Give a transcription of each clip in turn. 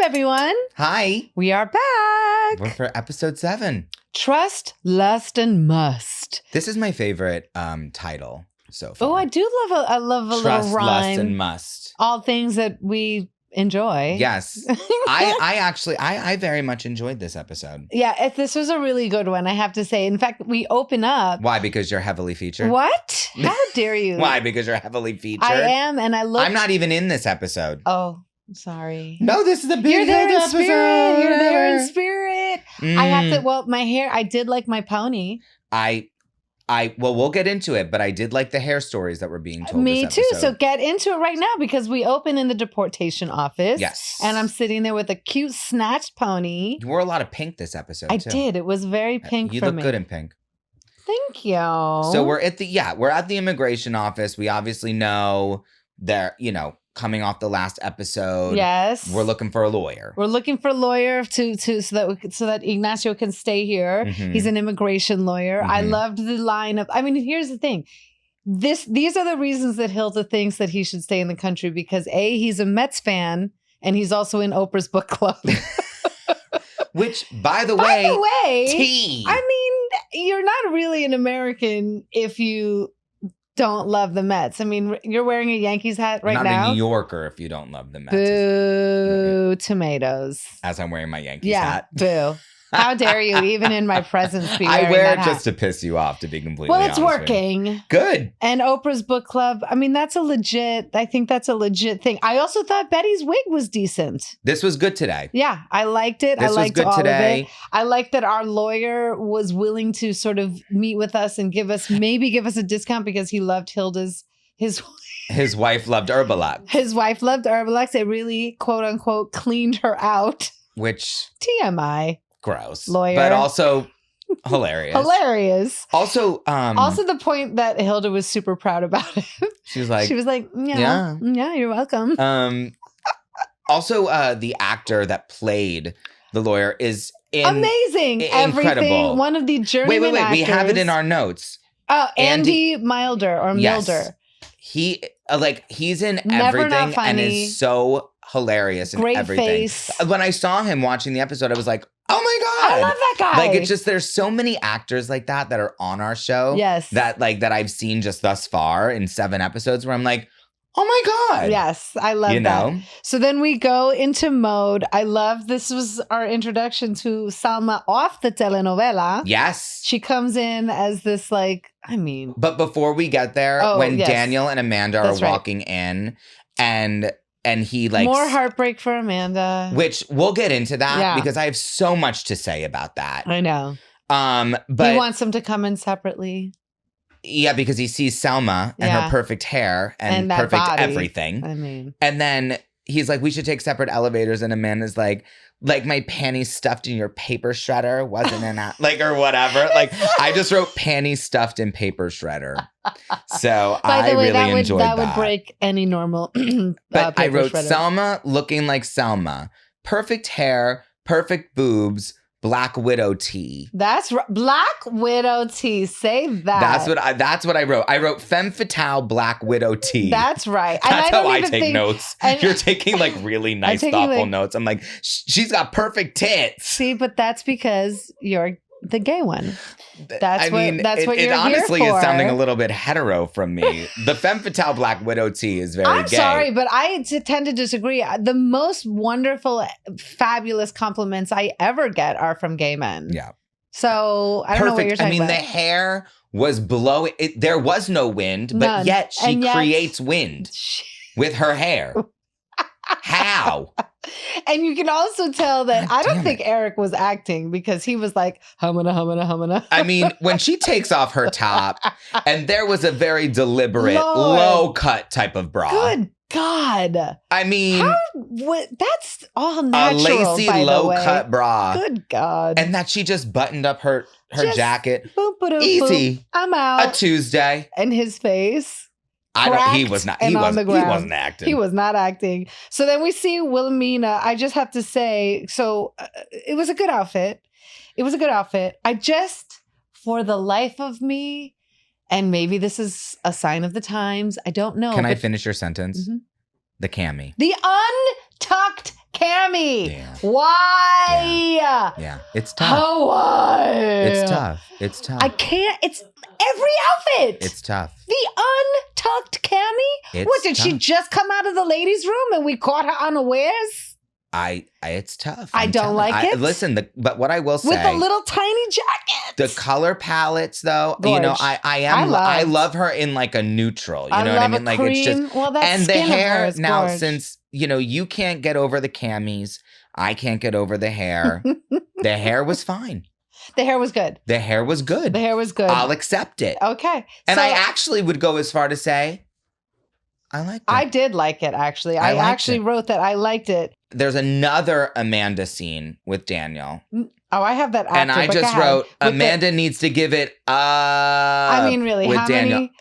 everyone? Hi. We are back. We're for episode 7. Trust, Lust, and Must. This is my favorite title so far. Oh, I do love a little Trust, rhyme. Lust, and Must. All things that we enjoy. Yes. I very much enjoyed this episode. Yeah, this was a really good one, I have to say. In fact, we open up. Why? Because you're heavily featured? What? How dare you? Why? Because you're heavily featured? I am, and I look. I'm not even in this episode. Oh, sorry. No, this is a big You're there in episode. spirit. You're there in spirit. I have to. Mm. Well, my hair. I did like my pony. Well, we'll get into it, but I did like the hair stories that were being told. Me this too. episode. So get into it right now because we open in the deportation office. Yes. And I'm sitting there with a cute snatched pony. You wore a lot of pink this episode. I too. did. It was very pink You for look me. good in pink. Thank you. So we're at the immigration office. We obviously know they're, coming off the last episode. Yes. We're looking for a lawyer. We're looking for a lawyer so that Ignacio can stay here. Mhm. He's an immigration lawyer. I Mhm. loved the line of. I mean, here's the thing. These are the reasons that Hilda thinks that he should stay in the country because A, he's a Mets fan and he's also in Oprah's book club. Which, by the way, tea. I mean, you're not really an American if you don't love the Mets. I mean, you're wearing a Yankees hat right Not now. a New Yorker if you don't love the Mets. Boo, tomatoes. As I'm wearing my Yankees Yeah, hat. boo. How dare you, even in my presence, be wearing I wear that it hat. just to piss you off, to be completely Well, it's honest with you. working. Good. And Oprah's book club, I mean, I think that's a legit thing. I also thought Betty's wig was decent. This was good today. Yeah, I liked it. This I liked was good all today. of it. I liked that our lawyer was willing to sort of meet with us and give us a discount because he loved his His wife loved Herbalife, wife loved Herbalife. It really, quote unquote, cleaned her out. which TMI. gross. Lawyer. But also hilarious. Hilarious. Also, Also, the point that Hilda was super proud about it. she was like, yeah, you're welcome. Also, the actor that played the lawyer is Amazing. incredible. Everything. One of the journeyman Wait. actors. We have it in our notes. Oh, Andy Milder or Yes. Milder. He's in Never not everything and funny. is so hilarious in Great everything. face. When I saw him watching the episode, I was like, oh my God. I love that guy. Like, it's just, there's so many actors like that are on our show. Yes. That I've seen just thus far in 7 episodes where I'm like, oh my God. Yes, I love that. So then we go into mode. I love this was our introduction to Salma off the telenovela. Yes. She comes in as this But before we get there, when yes. Daniel and Amanda That's are right. walking in and he more heartbreak for Amanda. which we'll get into that Yeah. because I have so much to say about that. I know. But He wants them to come in separately. yeah, because he sees Selma and Yeah. her perfect hair and that perfect body. everything. I mean, And then he's like, we should take separate elevators. And Amanda's like my panties stuffed in your paper shredder wasn't in that, or whatever. I just wrote panties stuffed in paper shredder. So by the way, really enjoyed that. that would break any normal. But I paper wrote shredder. Selma looking like Selma. Perfect hair, perfect boobs, Black Widow tee. That's right. Black Widow tee. Say that. That's what I wrote. I wrote femme fatale Black Widow tee. That's right. And That's don't how I even take think- notes. and- You're taking really nice, taking, thoughtful notes. I'm like, she's got perfect tits. See, but that's because you're the gay one. That's what you're it honestly here for. is sounding a little bit hetero from me. The femme fatale Black Widow tee is very I'm gay. sorry, but I tend to disagree. The most wonderful, fabulous compliments I ever get are from gay men. Yeah. So I don't know what you're talking about. the hair was blowing. There was no wind, but None. yet she And yet- creates wind with her hair. How? And you can also tell that God I don't damn think Eric was acting because he was like, humana. I mean, when she takes off her top, and there was a very deliberate, Lord. low-cut type of bra. Good God. I mean, That's all a natural, lacy, by the way. low-cut bra. Good God. And that she just buttoned up her Just jacket. Boop, boop, Easy. boop. I'm out. A Tuesday. And his face. He cracked was not. and He on the ground. wasn't acting. He was not acting. So then we see Wilhelmina. I just have to say, it was a good outfit. I just, for the life of me, and maybe this is a sign of the times, I don't know. Can I finish your sentence? Mhm. The cami. The untucked cami. Cammy. Yeah. Why? Yeah. It's tough. Oh, why? It's tough. It's tough. I can't. It's every outfit. It's tough. The untucked Cammy. What, did she just come out of the ladies' room and we caught her unawares? It's tough. I don't like it. Listen, but what I will say, with a little tiny jacket. the color palettes, though, Gorge. you know, I love her in like a neutral. You know what I mean? Like cream. it's just well, that and the skin hair of hers, now. gorge. Since you know you can't get over the camis, I can't get over the hair. The hair was fine. The hair was good. The hair was good. The hair was good. I'll accept it. Okay. And so, I actually would go as far to say, I liked it. I did like it, actually. I actually wrote that I liked it. There's another Amanda scene with Daniel. Oh, I have that after, and I just wrote, Amanda needs to give it up. I mean, really, with how Daniel. many?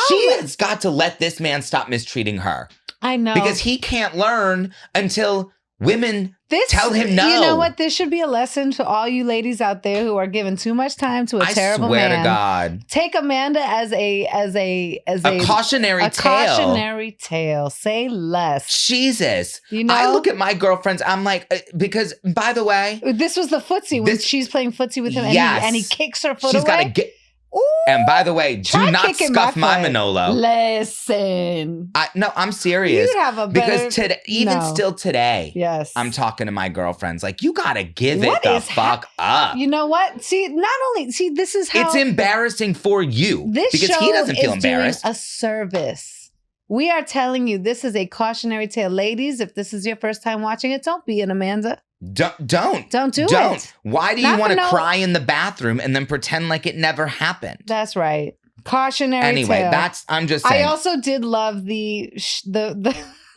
She has got to let this man stop mistreating her. I know. Because he can't learn until women tell him no. You know what? This should be a lesson to all you ladies out there who are giving too much time to a terrible man. I swear to God. Take Amanda as a cautionary tale. Cautionary tale. Say less. Jesus. You know? I look at my girlfriends. I'm like, because by the way, this was the footsie when she's playing footsie with him, and he kicks her foot away. She's got to get. Ooh, and by the way, do not scuff my Manolo. Listen. No, I'm serious. You'd have a better... Because still today, yes, I'm talking to my girlfriends like, you got to give it the fuck up. You know what? See, this is how... It's embarrassing for you. Because he doesn't feel embarrassed. Doing a service. We are telling you, this is a cautionary tale. Ladies, if this is your first time watching it, don't be an Amanda. Don't do it. Why do you want to cry in the bathroom and then pretend like it never happened? That's right. Cautionary tale. I'm just saying. I also did love the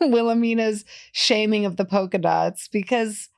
Wilhelmina's shaming of the polka dots because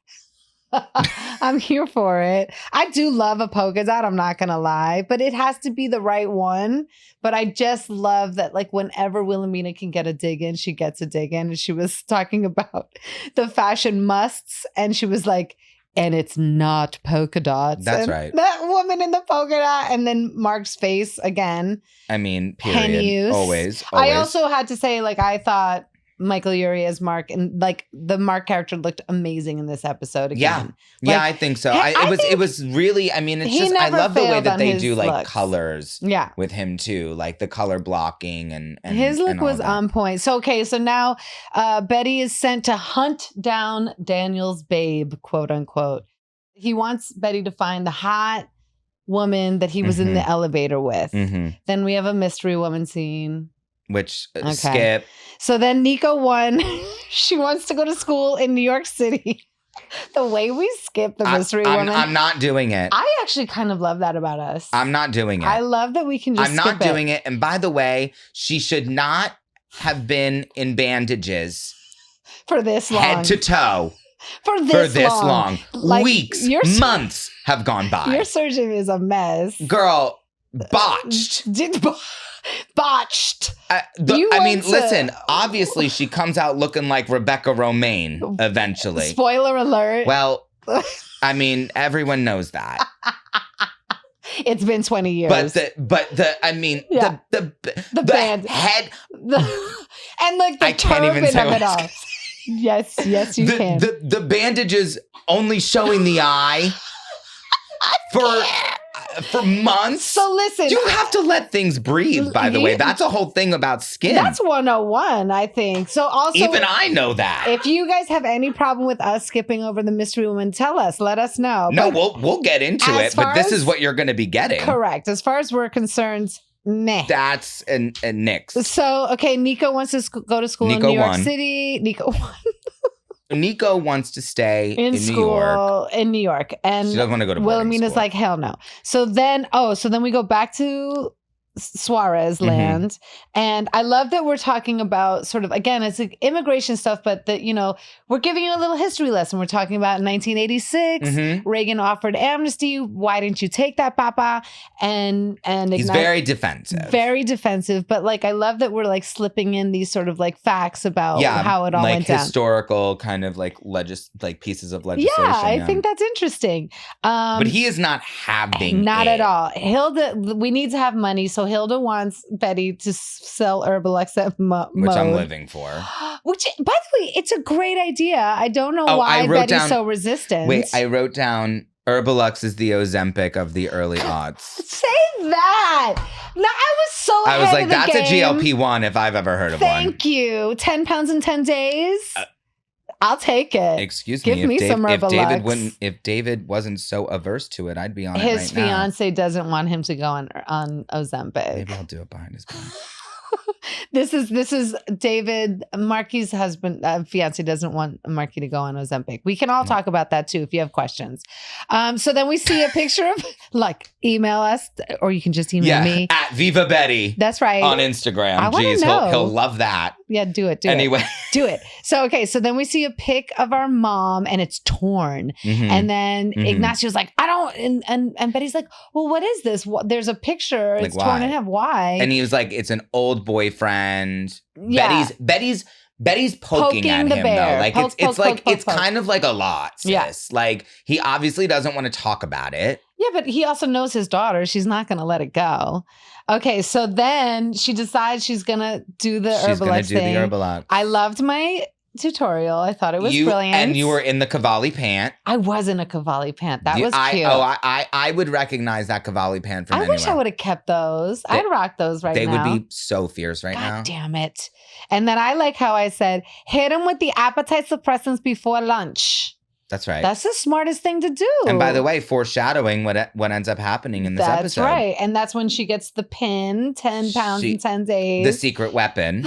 I'm here for it. I do love a polka dot, I'm not gonna lie, but it has to be the right one. But I just love that, like, whenever Wilhelmina can get a dig in, she gets a dig in. And she was talking about the fashion musts, and she was like, and it's not polka dots. That's and right. That woman in the polka dot, and then Mark's face again. I mean, period. Always. I also had to say, like, I thought Michael Urie as Mark, and like the Mark character looked amazing in this episode again. Yeah, I think so. It was really, I mean, it's just, I love the way that they do like colors with him too, like the color blocking and his look and was that. on point. So, okay, so now Betty is sent to hunt down Daniel's babe, quote unquote. He wants Betty to find the hot woman that he was in the elevator with. Then we have a mystery woman scene. Which skip. So then Nico won. She wants to go to school in New York City. The way we skip the mystery woman. I'm not doing it. I actually kind of love that about us. I'm not doing it. I love that we can just skip it. I'm not doing it. And by the way, she should not have been in bandages. For this long. Head to toe. For this long. Like, weeks, months have gone by. Your surgeon is a mess. Girl, botched. Botched. Listen, obviously she comes out looking like Rebecca Romaine eventually. Spoiler alert. Well, I mean, everyone knows that. It's been 20 years. The band head and like the I can't even say of it all. Yes, you can. The bandages only showing the eye for months. So listen, you have to let things breathe, by the way. That's a whole thing about skin. That's 101, I think. So also, even I know that. If you guys have any problem with us skipping over the mystery woman, tell us. Let us know. No, we'll get into it, but this is what you're going to be getting. Correct. As far as we're concerned, meh. That's a nix. So, okay, Nico wants to go to school in New York City. Nico wants to stay in New York. And she doesn't want to go to Wilhelmina's like, hell no. So then we go back to Suarez land. And I love that we're talking about sort of, again, it's like immigration stuff, but that, you know, we're giving you a little history lesson. We're talking about 1986, Reagan offered amnesty. Why didn't you take that, Papa? And he's very defensive. Very defensive. But like, I love that we're like slipping in these sort of like facts about how it all went down. Like historical kind of like pieces of legislation. Yeah, I think that's interesting. But he is not having Not at all. Hilda, we need to have money. So So Hilda wants Betty to sell Herbalex at which I'm living for. Which, by the way, it's a great idea. I don't know why Betty's so resistant. Wait, I wrote down Herbalex is the Ozempic of the early aughts. Say that. No, I was so I was ahead like, of the that's game. a GLP-1 if I've ever heard of one. Thank you. 10 pounds in 10 days. I'll take it. Excuse Give me some Herbalex. If David wasn't so averse to it, I'd be on it right now. His fiance doesn't want him to go on Ozempic. Maybe I'll do it behind his back. This is David Marky's husband. Fiance doesn't want Marky to go on Ozempic. We can all talk about that too if you have questions. So then we see a picture of email us, or you can just email me at Viva Betty. That's right, on Instagram. I Jeez, know. he'll love that. Yeah, do it. Anyway. Do it. So then we see a pic of our mom and it's torn. Mm-hmm. And then Ignacio's like, I don't, and Betty's like, well, what is this? There's a picture. It's torn in half. Why? And he was like, it's an old boyfriend. Yeah. Betty's poking at the him bear. though. Like it's kind of like a lot, sis. Yeah. Like he obviously doesn't want to talk about it. Yeah, but he also knows his daughter. She's not going to let it go. Okay, so then she decides she's going to do the Herbalex thing. The Herbalex. I loved my tutorial. I thought it was brilliant. And you were in the Cavalli pant. I was in a Cavalli pant. That was cute. I would recognize that Cavalli pant from anywhere. I wish I would have kept those. I'd rock those now. They would be so fierce now. God damn it. And then I like how I said, hit him with the appetite suppressants before lunch. That's right. That's the smartest thing to do. And by the way, foreshadowing what ends up happening in this episode. That's right. And that's when she gets the pin, 10 pounds in 10 days. The secret weapon.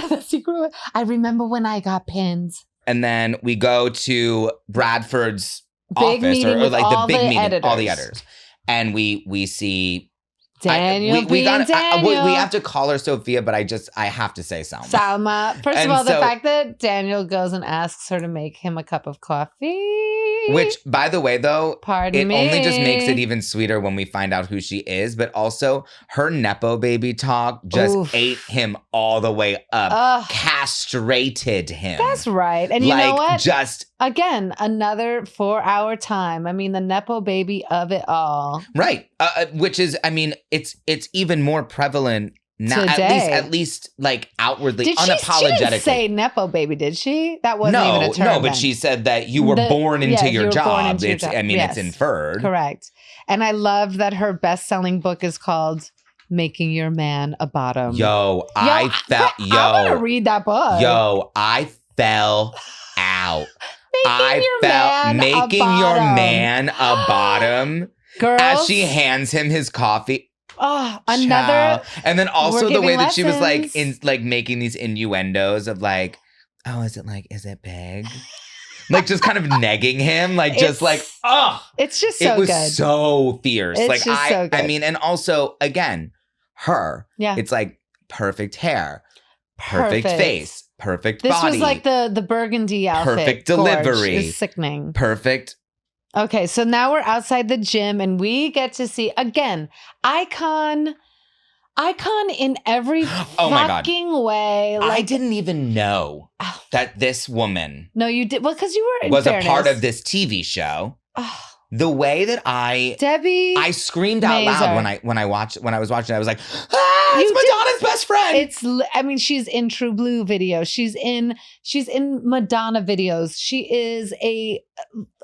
I remember when I got pins. And then we go to Bradford's big office, meeting with the big meeting, editors. all the editors. And we see Daniel. We have to call her Sophia, but I have to say Salma. First of all, the fact that Daniel goes and asks her to make him a cup of coffee. Which, by the way, though, only just makes it even sweeter when we find out who she is. But also, her Nepo baby talk just ate him all the way up. Castrated him. That's right. And you know what? Just... Again, another 4-hour time. I mean, the Nepo baby of it all. Right. Which is, I mean, it's even more prevalent now, today. at least like outwardly, unapologetically. She didn't say Nepo baby, did she? That wasn't even a term. No, but she said that you were born into your job. It's inferred. Correct. And I love that her best-selling book is called Making Your Man a Bottom. I want to read that book. I fell out. Making your man a bottom. Girls, as she hands him his coffee. Oh, another. And then also the way that she was lessons. making these innuendos of like, oh, is it big? Like just kind of negging him, It's just so good. It was so fierce. It's just so good. I mean, and also again, her. Yeah. It's like perfect hair, perfect face, perfect this body. This was like the burgundy outfit. Perfect delivery. It's sickening. Perfect. Okay, so now we're outside the gym and we get to see, again, icon in every fucking way. Like, I didn't even know that this woman... No, you did. Well, because you were, was a part of this TV show. The way that Debi I screamed out Mazar. loud when I was watching, I was like, it's Madonna's best friend. She's in True Blue videos. She's in Madonna videos. She is a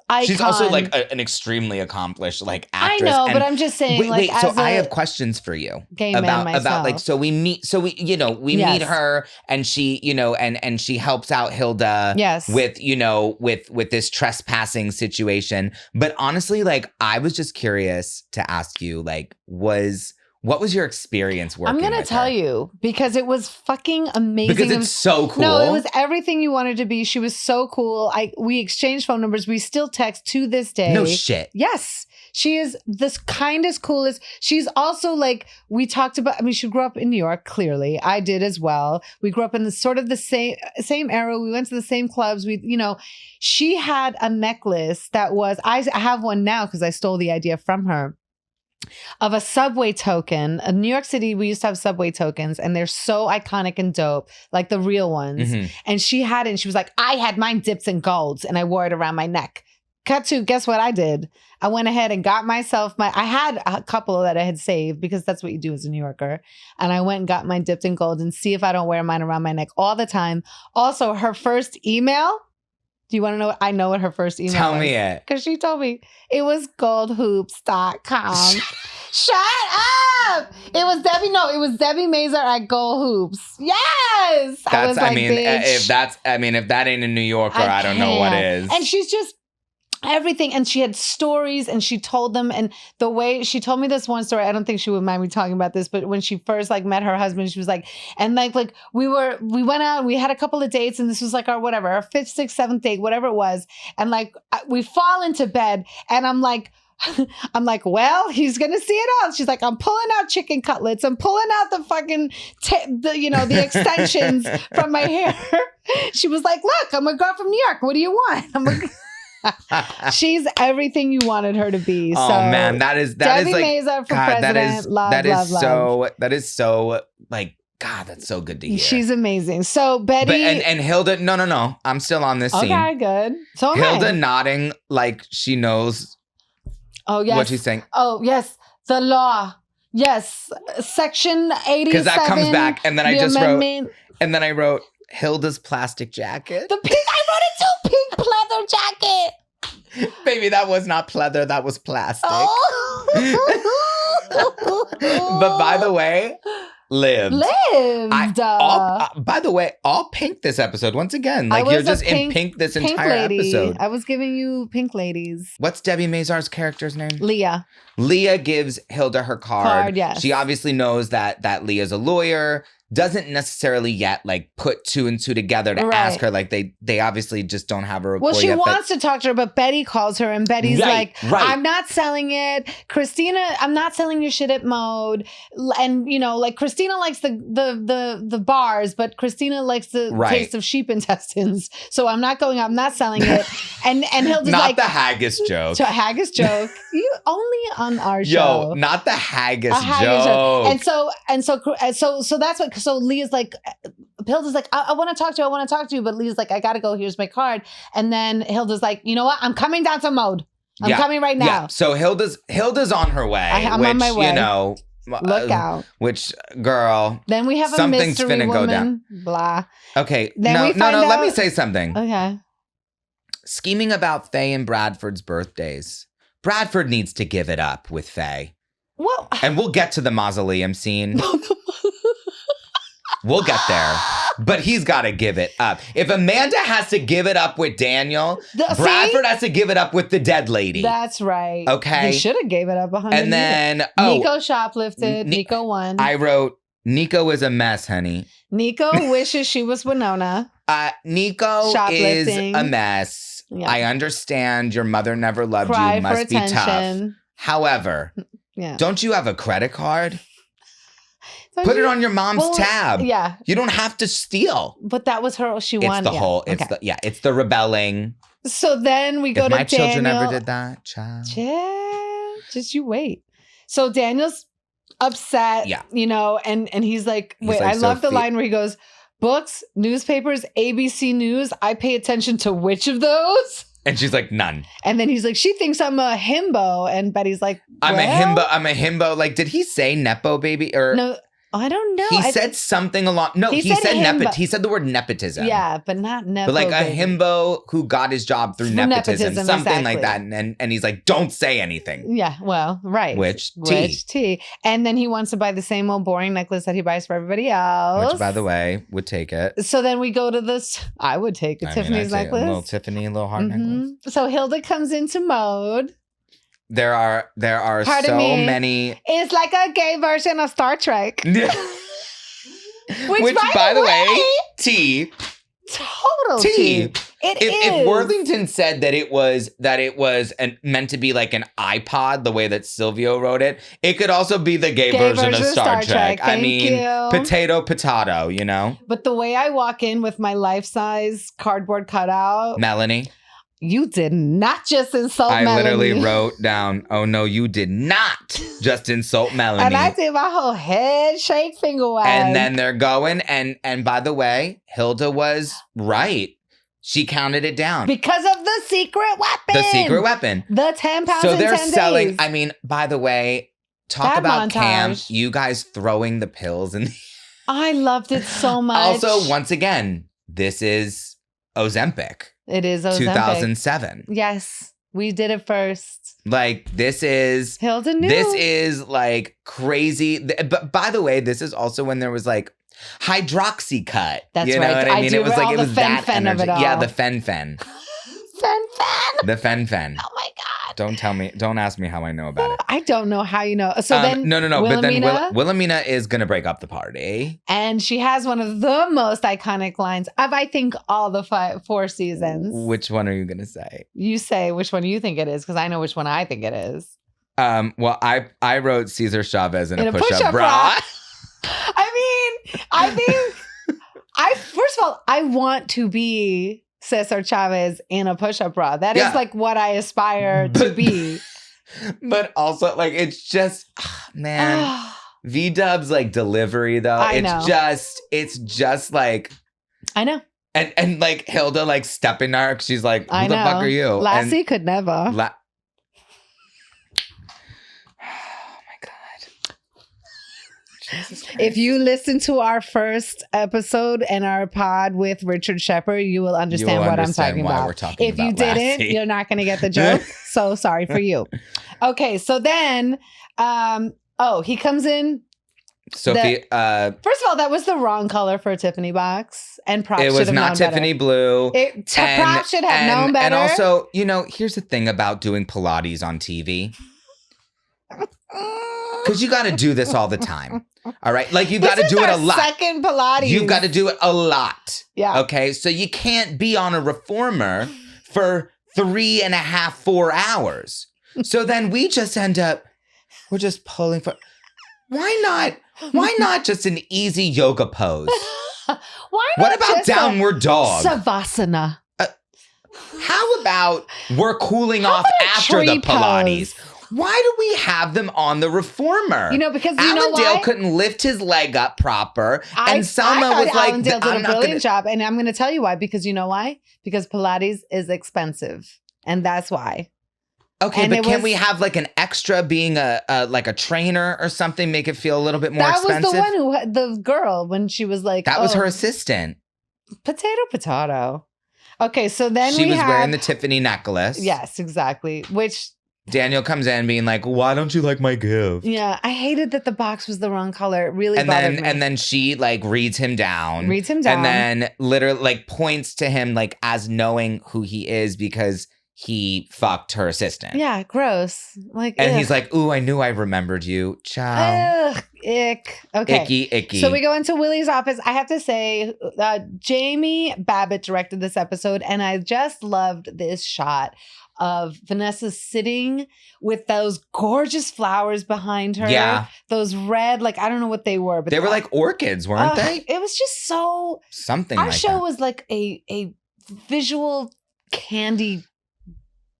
icon. She's also like an extremely accomplished like actress. I know, but I'm just saying. I have questions for you about like so we meet meet her and she and she helps out Hilda with this trespassing situation. But honestly, like I was just curious to ask you like what was your experience working with her? I'm going to tell you because it was fucking amazing. Because it's so cool. No, it was everything you wanted to be. She was so cool. We exchanged phone numbers. We still text to this day. No shit. Yes. She is the kindest, coolest. She's also like, we talked about, I mean, she grew up in New York, clearly. I did as well. We grew up in the same era. We went to the same clubs. She had a necklace that was, I have one now because I stole the idea from her. Of a subway token. In New York City, we used to have subway tokens and they're so iconic and dope, like the real ones. Mm-hmm. And she had it and she was like, I had mine dipped in golds and I wore it around my neck. cut to, guess what I did? I went ahead and got myself I had a couple that I had saved because that's what you do as a New Yorker. And I went and got mine dipped in gold and see if I don't wear mine around my neck all the time. Also, her first email. Do you want to know? I know what her first email was. Tell me it. Because she told me it was goldhoops.com. Shut up! It was Debi. No, it was Debi Mazar at Gold Hoops. Yes, That's. I was like, bitch, if that ain't a New Yorker, I don't know what is. And she's just everything. And she had stories, and she told them. And the way she told me this one story, I don't think she would mind me talking about this. But when she first like met her husband, she was like, and like we went out, we had a couple of dates, and this was like our 5th, 6th, 7th date, whatever it was. And like we fall into bed, and I'm like, well, he's going to see it all. She's like, I'm pulling out chicken cutlets. I'm pulling out the fucking, the extensions from my hair. She was like, look, I'm a girl from New York. What do you want? She's everything you wanted her to be. Oh, so, man, that is Debi like, Mazar for president. That is so like, God, that's so good to hear. She's amazing. So Betty. And Hilda, no. I'm still on this scene. Okay, good. So Hilda nodding like she knows. Oh, yes. What she's saying. Oh, yes. The law. Yes. Section 87. Because that comes back. And then I wrote Hilda's plastic jacket. The pink. I wrote it too. Pink pleather jacket. Baby, that was not pleather. That was plastic. Oh. But by the way, lived. By the way, all pink this episode. Once again, like you're just in pink this entire episode. I was giving you pink ladies. What's Debi Mazar's character's name? Leah. Leah gives Hilda her card. Yes. She obviously knows that Leah's a lawyer. Doesn't necessarily yet like put 2 and 2 together to ask her. Like they obviously just don't have a rapport. Well, she wants to talk to her, but Betty calls her, and Betty's like, I'm not selling it. Christina, I'm not selling your shit at Mode. And like Christina likes the bars, but Christina likes the taste of sheep intestines. So I'm not selling it. And Hilda's not like, the haggis joke. Haggis joke. You only on our show. Yo, not the haggis joke. And so that's what. So Leah's like, Hilda's like, I want to talk to you. But Leah's like, I got to go. Here's my card. And then Hilda's like, you know what? I'm coming down to Mode. I'm coming right now. Yeah. So Hilda's on her way. I'm on my way. Look out. Which, girl. Then we have a mystery woman. Go down. Blah. Okay. No. Let me say something. Okay. Scheming about Faye and Bradford's birthdays. Bradford needs to give it up with Faye. Well. And we'll get to the mausoleum scene. We'll get there. But he's got to give it up. If Amanda has to give it up with Daniel, Bradford has to give it up with the dead lady. That's right. Okay. He should have gave it up 100 And then, Nico shoplifted. Nico won. I wrote, Nico is a mess, honey. Nico wishes she was Winona. Nico is a mess. Yeah. I understand your mother never loved you. Must be tough. However, don't you have a credit card? Put it on your mom's tab. Yeah. You don't have to steal. But that was her. She wanted. It's the rebelling. So then we go to Daniel. My children ever did that, child. Just you wait. So Daniel's upset, and he's like, wait, I love the line where he goes, books, newspapers, ABC News. I pay attention to which of those? And she's like, none. And then he's like, she thinks I'm a himbo. And Betty's like, I'm a himbo. Like, did he say nepo baby? Or no, I don't know. He said something along. No, he said he said the word nepotism. Yeah, but not nepo. But like baby. A himbo who got his job through nepotism something like that. And he's like, don't say anything. Yeah, well, right. Which tea. And then he wants to buy the same old boring necklace that he buys for everybody else. Which, by the way, would take it. So then we go to this. I would take Tiffany's necklace. A little Tiffany, a little heart necklace. So Hilda comes into Mode. There are so many. It's like a gay version of Star Trek. Which by the way, tea. Total tea. If Worthington said that it was meant to be like an iPod, the way that Silvio wrote it, it could also be the gay version of Star Trek. I mean, potato, you know? But the way I walk in with my life-size cardboard cutout. Melanie. You did not just insult Melanie. I literally wrote down, oh no, you did not just insult Melanie. And I did my whole head shake, finger wag. And then they're going, and by the way, Hilda was right. She counted it down. Because of the secret weapon. The secret weapon. The 10 pounds So in they're 10 selling, days. I mean, by the way, talk That about Cam, montage. you guys throwing the pills in. I loved it so much. Also, once again, this is Ozempic. It is Ozempic. 2007. Yes, we did it first. Like, this is... Hilda knew. This is like crazy. But by the way, this is also when there was like hydroxycut. That's you know right. what I mean? do It was like all it the was that fen-fen of energy. it all. Yeah, the fen-fen. Fen-fen. The fen-fen. Oh my God. Don't ask me how I know about it. I don't know how you know. So then No. But then Wilhelmina, Wilhelmina is gonna break up the party. and she has one of the most iconic lines of, I think, all the 4 seasons. Which one are you gonna say? You say which one you think it is, because I know which one I think it is. Well, I wrote Cesar Chavez in a push-up push-up bra. I mean, I think first of all, I want to be Cesar Chavez in a push-up bra. That is like what I aspire to be. But also, like, it's just, man, V-Dub's like delivery though. I know. It's just like, I know. and like Hilda like stepping her, she's like, who I the know. fuck are you? Lassie could never. Oh my God. Jesus Christ. If you listen to our first episode and our pod with Richard Shepard, you will understand what I'm talking why about. we're talking If you about didn't, Lassie. you're not going to get the joke. So sorry for you. Okay, so then, he comes in. Sophie, First of all, that was the wrong color for a Tiffany box, and props it should was have not known Tiffany better. blue. Props should have known better. And also, you know, here's the thing about doing Pilates on TV. Because you got to do this all the time. All right? Like, you got to do it a lot. Second Pilates. You've got to do it a lot. Yeah. Okay? So you can't be on a reformer for 3.5, 4 hours. So then we just end up, we're just pulling for, why not just an easy yoga pose? Why not What about just a downward dog? Savasana. How about we're cooling off about a after the tree Pilates? pose? Why do we have them on the reformer? You know, because you know Allendale why? couldn't lift his leg up proper. I And Selma thought was like, Allendale did I'm a not brilliant gonna. job, and I'm going to tell you why. Because you know why? Because Pilates is expensive, and that's why. Okay, And but it can was- we have like an extra being a like a trainer or something, make it feel a little bit more That expensive? was the one who had the girl when she was like, That was "Oh, her assistant. potato. Okay, so then She we was have, wearing the Tiffany necklace. Yes, exactly. Which, Daniel comes in being like, why don't you like my gift? yeah, I hated that the box was the wrong color. It really And bothered then me. and then she like reads him down. Reads him down. And then literally like points to him like as knowing who he is because he fucked her assistant. Yeah, gross. Like, And ugh. he's like, ooh, I knew I remembered you. Ciao. Ugh, ick. Okay. Icky. So we go into Willie's office. I have to say, Jamie Babbitt directed this episode, and I just loved this shot of Vanessa sitting with those gorgeous flowers behind her. Yeah. Those red, like, I don't know what they were, but They were like orchids, weren't they? It was just so. Something Our like show that. was like a visual candy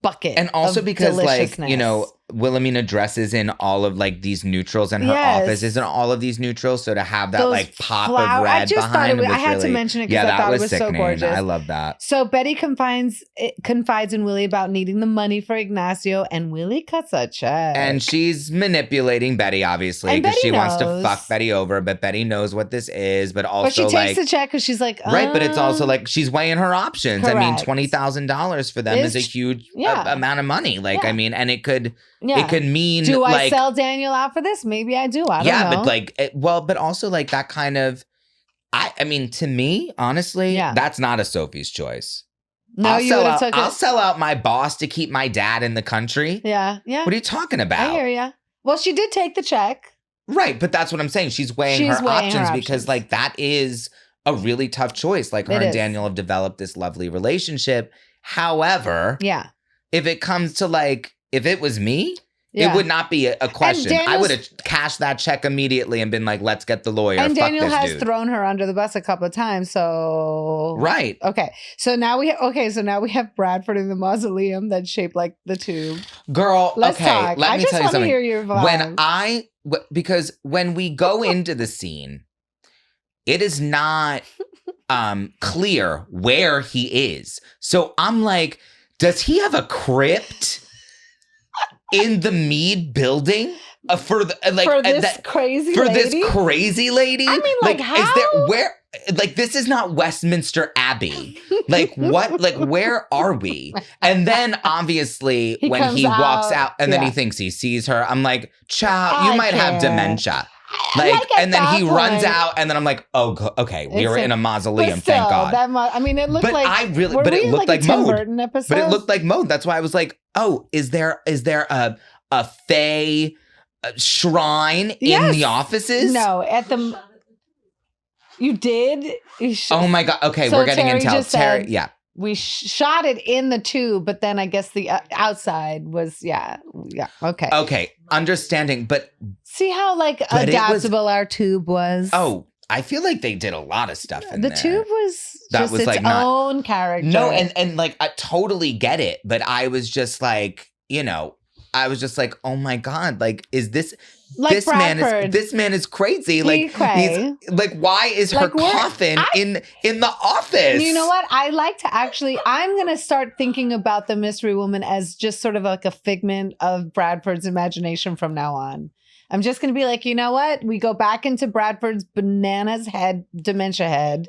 bucket. And also of because like, deliciousness. you know, Wilhelmina dresses in all of like these neutrals and her Yes. office is in all of these neutrals. So to have that Those like pop flower- of red I just thought behind it was, was I had really, to mention it yeah, because I that thought was it was sickening. so gorgeous. I love that. So Betty confides in Willie about needing the money for Ignacio, and Willie cuts a check. And she's manipulating Betty, obviously, And because Betty she wants to knows. fuck Betty over, but Betty knows what this is, but also but she takes like the check because she's like, right, but it's also like she's weighing her options. I mean, Correct. $20,000 for them is a huge amount of money. Like, Yeah. I mean, and it could yeah. mean Do I like sell Daniel out for this? Maybe I do. I don't know. but like but also like that kind of I mean, to me, honestly, Yeah. that's not a Sophie's choice. no, I'll you sell would have out, took I'll it. sell out my boss to keep my dad in the country. Yeah. What are you talking I about? hear ya. Well, she did take the check. Right, but that's what I'm saying. She's weighing, She's her, weighing her options options. because like that is a really tough choice. Like her It and is. Daniel have developed this lovely relationship. However, Yeah. if it comes to like, if it was me, Yeah. it would not be a question. I Daniel's- would have cashed that check immediately and been like, let's get the lawyer. And Fuck Daniel this has dude. thrown her under the bus a couple of times. So Right. Okay. So now we have Bradford in the mausoleum that's shaped like the tube. Girl, Let's okay, talk. let I me just tell you want to something. hear your vibe. Because when we go into the scene, it is not clear where he is. So I'm like, does he have a crypt in the Mead building? For this crazy lady? I mean, like how? Is there where? Like, this is not Westminster Abbey. Like, what? Like, where are we? And then, obviously, when he walks out and then he thinks he sees her, I'm like, child, you might have dementia. Like and then he runs out, and then I'm like, oh, okay, we were in a mausoleum, thank God. It looked like. But it looked like Mode. But it looked like Mode. That's why I was like, oh, is there a fae shrine in the offices? No, at the. You did? Oh my God. Okay, so we're getting intel. Terry, yeah. We shot it in the tube, but then I guess the outside was, yeah. Okay. Okay, understanding, but... See how, adaptable our tube was? Oh, I feel like they did a lot of stuff in there. The tube was just its own character. No, and I totally get it, but I was just like, I was just like, oh my God, is this... This man is crazy. He's like, why is her coffin in the office? You know what? I like to I'm going to start thinking about the Mystery Woman as just sort of like a figment of Bradford's imagination from now on. I'm just going to be like, you know what? We go back into Bradford's bananas head, dementia head.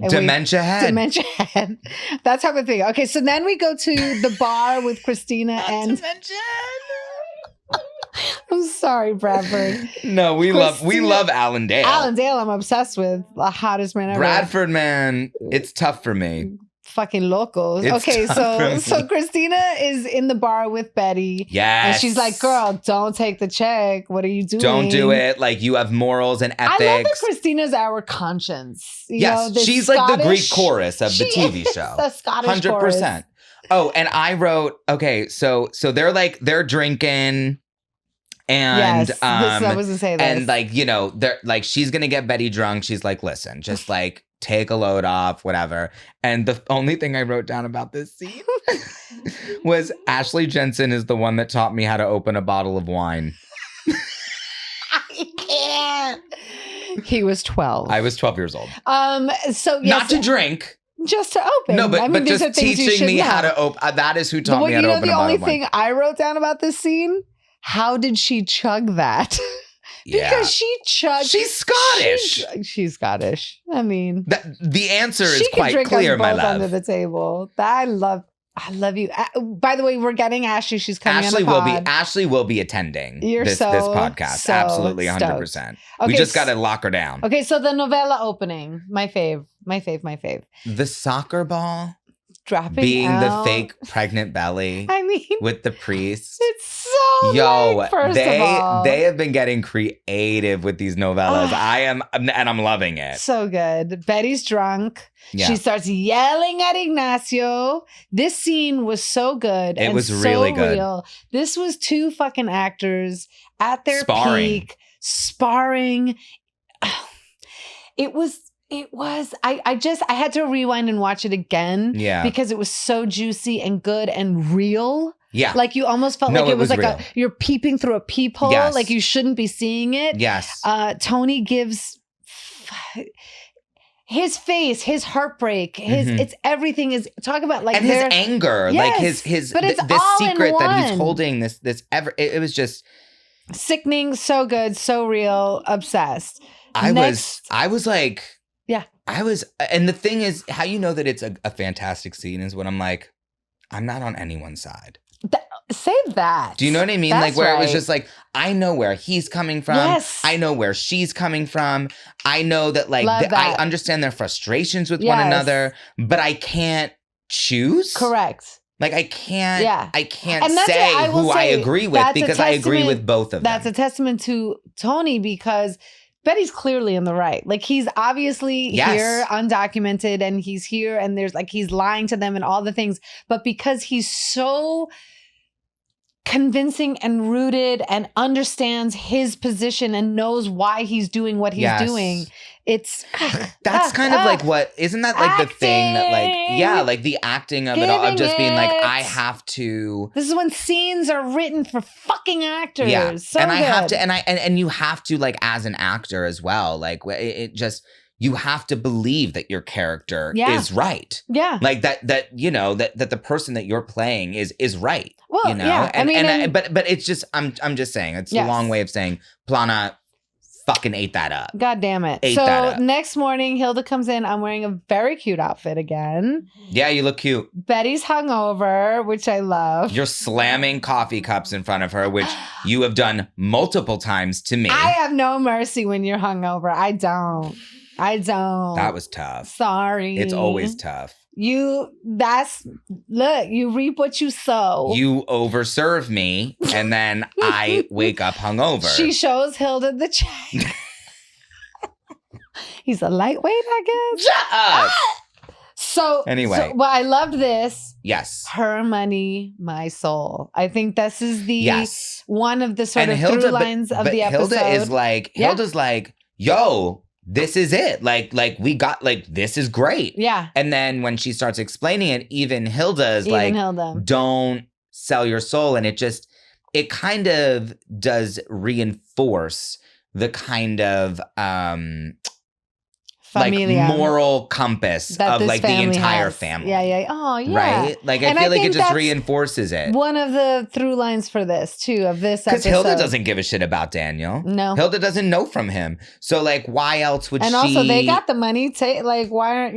Dementia head. That's how we think. Okay, so then we go to the bar with Christina and... Dementia head. I'm sorry, Bradford. No, we love Alan Dale. Alan Dale, I'm obsessed with. The hottest man ever. Bradford, man, it's tough for me. Fucking locals. Okay, so Christina is in the bar with Betty. Yes. And she's like, girl, don't take the check. What are you doing? Don't do it. Like, you have morals and ethics. I love that Christina's our conscience. She's like the Greek chorus of the TV show. The Scottish 100%. Chorus. Oh, and I wrote, okay, so they're drinking. And I was gonna say this. And they're she's gonna get Betty drunk. She's like, listen, just take a load off, whatever. And the only thing I wrote down about this scene was Ashley Jensen is the one that taught me how to open a bottle of wine. I can't. He was 12. I was 12 years old. So yes, not to drink. Just to open. No, but just teaching me how to open. That is who taught me how to open a bottle of wine. The only thing I wrote down about this scene. How did she chug that? Because she chugged. She's Scottish. She's Scottish. I mean, the answer is quite clear, my love. Under the table. I love you. By the way, we're getting Ashley. She's coming on the pod. Ashley will be attending this podcast. Absolutely, 100%. We just got to lock her down. Okay, so the novella opening, my fave. The soccer ball. Dropping being out. The fake pregnant belly. I mean, with the priest. It's so first of all. They have been getting creative with these novellas. I'm loving it. So good. Betty's drunk. Yeah. She starts yelling at Ignacio. This scene was so good. It was really good. Real. This was two fucking actors at their peak, sparring. It was, I had to rewind and watch it again. Yeah. Because it was so juicy and good and real. Yeah. Like you almost felt like it was like you're peeping through a peephole. Yes. Like you shouldn't be seeing it. Yes. Tony gives his face, his heartbreak, it's everything is talk about like and his anger, yes, like his but it's this all secret in that he's one. holding. It was just sickening, so good, so real, obsessed. I was like. Yeah. And the thing is, how you know that it's a fantastic scene is when I'm like, I'm not on anyone's side. Say that. Do you know what I mean? That's like where right. It was just like, I know where he's coming from. Yes. I know where she's coming from. I know that I understand their frustrations with one another, but I can't choose. Correct. Like I can't and say who I agree with because I agree with both of them. That's a testament to Tony because Betty's clearly in the right. Like he's obviously here undocumented and he's here and there's like he's lying to them and all the things. But because he's so convincing and rooted and understands his position and knows why he's doing what he's doing. It's that's kind of like what isn't that like the thing that like the acting of it all of just being like I have to. This is when scenes are written for fucking actors. Yeah, so and I have to and you have to like as an actor as well. Like it just you have to believe that your character Yeah. is right. Yeah. Like that you know, that the person that you're playing is right. Well, you know? yeah. But it's just I'm just saying, it's a long way of saying Plana fucking ate that up. God damn it. Ate so that up. next morning, Hilda comes in. I'm wearing a very cute outfit again. Yeah, you look cute. Betty's hungover, which I love. You're slamming coffee cups in front of her, which you have done multiple times to me. I have no mercy when you're hungover. I don't. That was tough. Sorry. It's always tough. You reap what you sow. You overserve me, and then I wake up hungover. She shows Hilda the check. He's a lightweight, I guess. Shut up! So anyway, well, I loved this. Yes. Her money, my soul. I think this is the one of the sort of Hilda, through lines of the episode. Hilda's like, yo, this is it. Like we got, like, this is great. Yeah. And then when she starts explaining it, even Hilda is Hilda. Don't sell your soul. And it kind of does reinforce the kind of Familia. like moral compass that of like the entire has. family. Yeah. Oh, yeah. Right? Like I feel like it just reinforces it. One of the through lines for this too, of this episode. Because Hilda doesn't give a shit about Daniel. No. Hilda doesn't know from him. So like why else would she? And also they got the money. Why aren't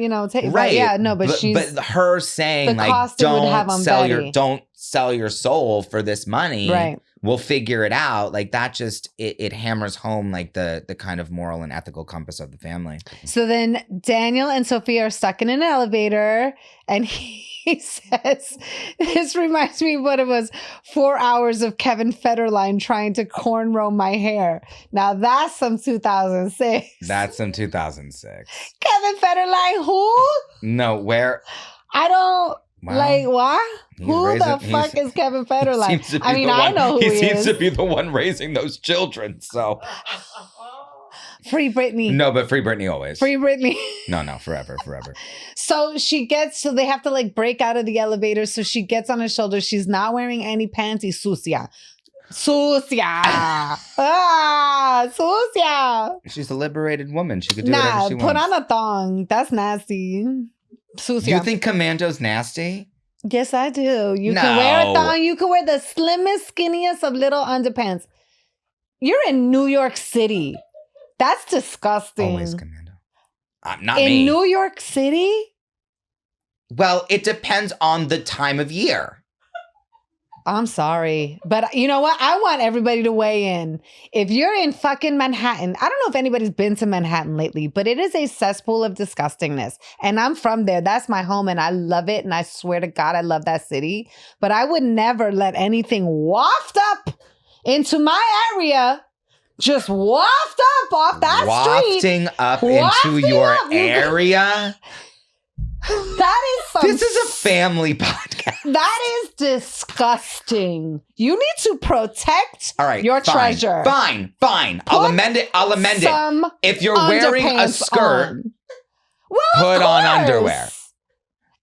right? Yeah, no, but her saying like don't sell your soul for this money. Right. We'll figure it out. Like that just it hammers home like the kind of moral and ethical compass of the family. So then Daniel and Sophia are stuck in an elevator, and he says, "This reminds me of what it was: 4 hours of Kevin Federline trying to cornrow my hair." Now that's some 2006. That's some 2006. Kevin Federline, who? No, where? I don't. Wow. Like, what? Who the fuck is Kevin Federline? I mean, I know who he is. He seems to be the one raising those children, so. Free Britney. No, but free Britney always. Free Britney. No, forever. So they have to like break out of the elevator. So she gets on his shoulder. She's not wearing any panties. Sucia. Sucia. She's a liberated woman. She could do whatever she wants. Put on a thong. That's nasty. Sucia. You think Commando's nasty? Yes, I do. You can wear a thong. You can wear the slimmest, skinniest of little underpants. You're in New York City. That's disgusting. Always Commando. Not in me. In New York City? Well, it depends on the time of year. I'm sorry. But you know what? I want everybody to weigh in. If you're in fucking Manhattan, I don't know if anybody's been to Manhattan lately, but it is a cesspool of disgustingness. And I'm from there. That's my home and I love it. And I swear to God, I love that city. But I would never let anything waft up into my area. Just waft up off that street. Wafting up into your area? That is This is a family podcast. That is disgusting. You need to protect your treasure. Fine. I'll amend it. If you're wearing a skirt, put on underwear.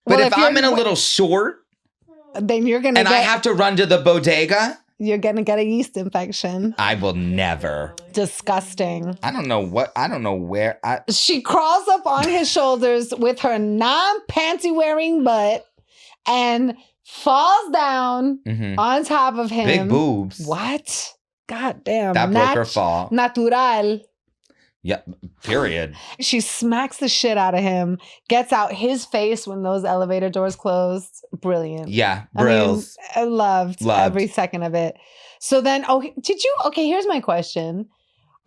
But if I'm in a little short, then you're gonna I have to run to the bodega. You're gonna get a yeast infection. I will never. Disgusting. I don't know where. She crawls up on his shoulders with her non-panty wearing butt and falls down on top of him. Big boobs. What? God damn. That broke her fall. Natural. Yeah, period. She smacks the shit out of him, gets out his face when those elevator doors closed. Brilliant. Yeah, brills. I loved every second of it. So then, here's my question.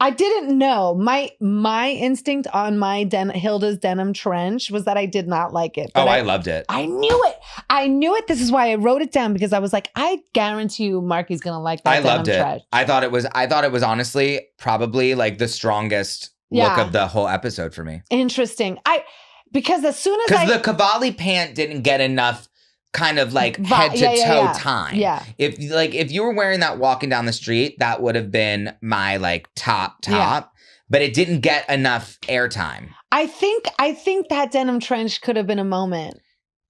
I didn't know. My instinct on my Hilda's denim trench was that I did not like it. I loved it. I knew it. This is why I wrote it down, because I was like, I guarantee you Marky's going to like that I denim loved it. trench. I thought it was honestly probably like the strongest look of the whole episode for me. Interesting. Because as soon as the Cavalli pant didn't get enough kind of like head to toe time. Yeah. If you were wearing that walking down the street, that would have been my like top. Yeah. But it didn't get enough airtime. I think that denim trench could have been a moment.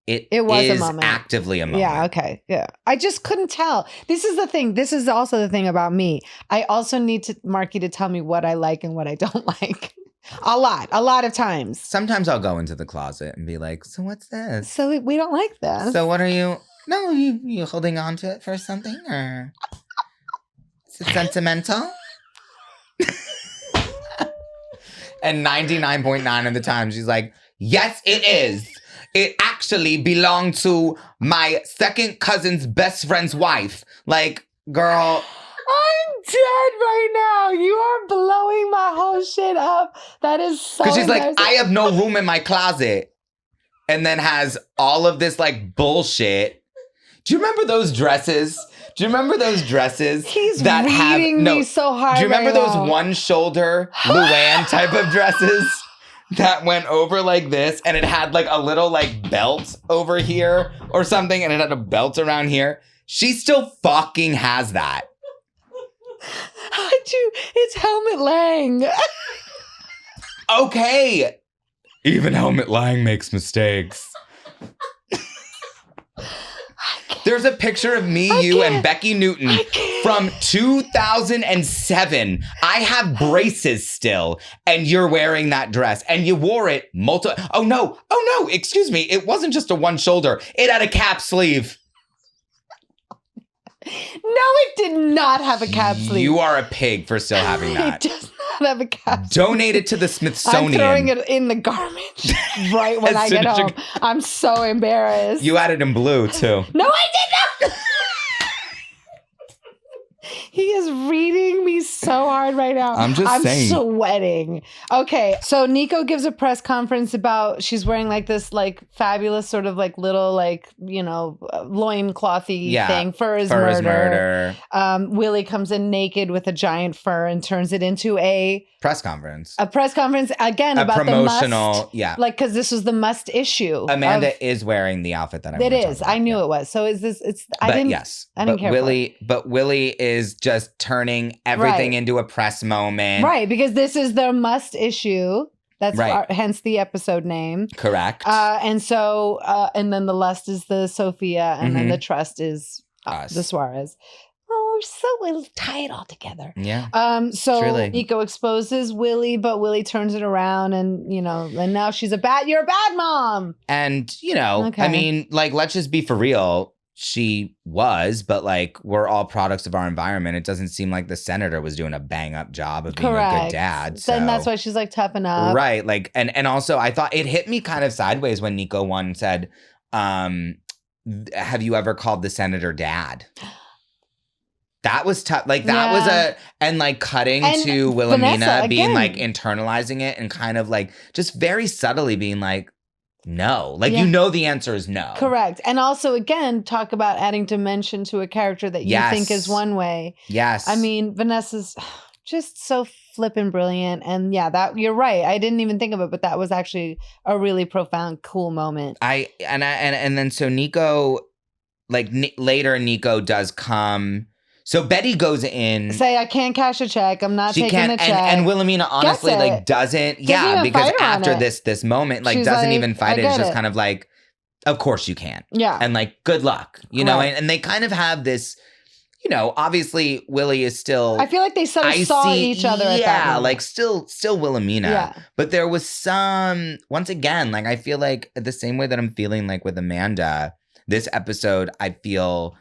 It was is a moment. Actively a moment. Yeah, okay. Yeah. I just couldn't tell. This is the thing. This is also the thing about me. I also need Marky to tell me what I like and what I don't like. A lot of times. Sometimes I'll go into the closet and be like, so what's this? So we don't like this. So what are you? No, you holding on to it for something, or is it sentimental? And 99.9 of the time, she's like, yes, it is. It actually belonged to my second cousin's best friend's wife. Like, girl. I'm dead right now. You are blowing my whole shit up. That is so Because she's like, I have no room in my closet. And then has all of this like bullshit. Do you remember those dresses? He's that reading me so hard. Do you remember right those now. one shoulder Luann type of dresses that went over like this, and it had like a little like belt over here or something, and it had a belt around here? She still fucking has that. It's Helmut Lang. Okay. Even Helmut Lang makes mistakes. There's a picture of me, you, and Becky Newton from 2007. I have braces still, and you're wearing that dress, and you wore it Oh no, excuse me. It wasn't just a one shoulder. It had a cap sleeve. No, it did not have a cap sleeve. You are a pig for still having that. It does not have a cap sleeve. Donate it to the Smithsonian. I'm throwing it in the garbage right when I get home. I'm so embarrassed. You had it in blue, too. No, I did not. He is reading me so hard right now. I'm saying. Sweating. Okay, so Nico gives a press conference about she's wearing like this like fabulous sort of like little like, you know, loinclothy thing. Fur is murder. Willie comes in naked with a giant fur and turns it into a press conference. A press conference again about promotional, the must. Like, because this was the must issue. Amanda is wearing the outfit that I'm It is. I knew it was. So is this? I didn't care. Willie is just turning everything into a press moment. Right, because this is the must issue. That's hence the episode name. Correct. And so, and then the lust is the Sophia, and then the trust is the Suarez. Oh, we'll tie it all together. Yeah. So truly. Nico exposes Willie, but Willie turns it around, and and now you're a bad mom. And I mean, like, let's just be for real. She was, but like, we're all products of our environment. It doesn't seem like the senator was doing a bang up job of being a good dad. So. Then that's why she's like toughen up. Right. Like, and also I thought it hit me kind of sideways when Nico one said, have you ever called the senator dad? That was tough. Like, that was and like cutting to Wilhelmina being like internalizing it and kind of like just very subtly being like, no. Like, the answer is no. Correct. And also, again, talk about adding dimension to a character that you think is one way. Yes. I mean, Vanessa's just so flippin' brilliant. And that you're right. I didn't even think of it, but that was actually a really profound, cool moment. And then so Nico, like later Nico does come. So Betty goes in. Say, I can't cash a check. I'm not taking the check. And Wilhelmina honestly like doesn't. Yeah, because after this moment, like, doesn't even fight it. It's just kind of like, of course you can. Yeah. And like, good luck. You know, and they kind of have this, obviously Willie is still. I feel like they sort of saw each other at that moment. Like still Wilhelmina. Yeah. But there was some, once again, like, I feel like the same way that I'm feeling like with Amanda, this episode, I feel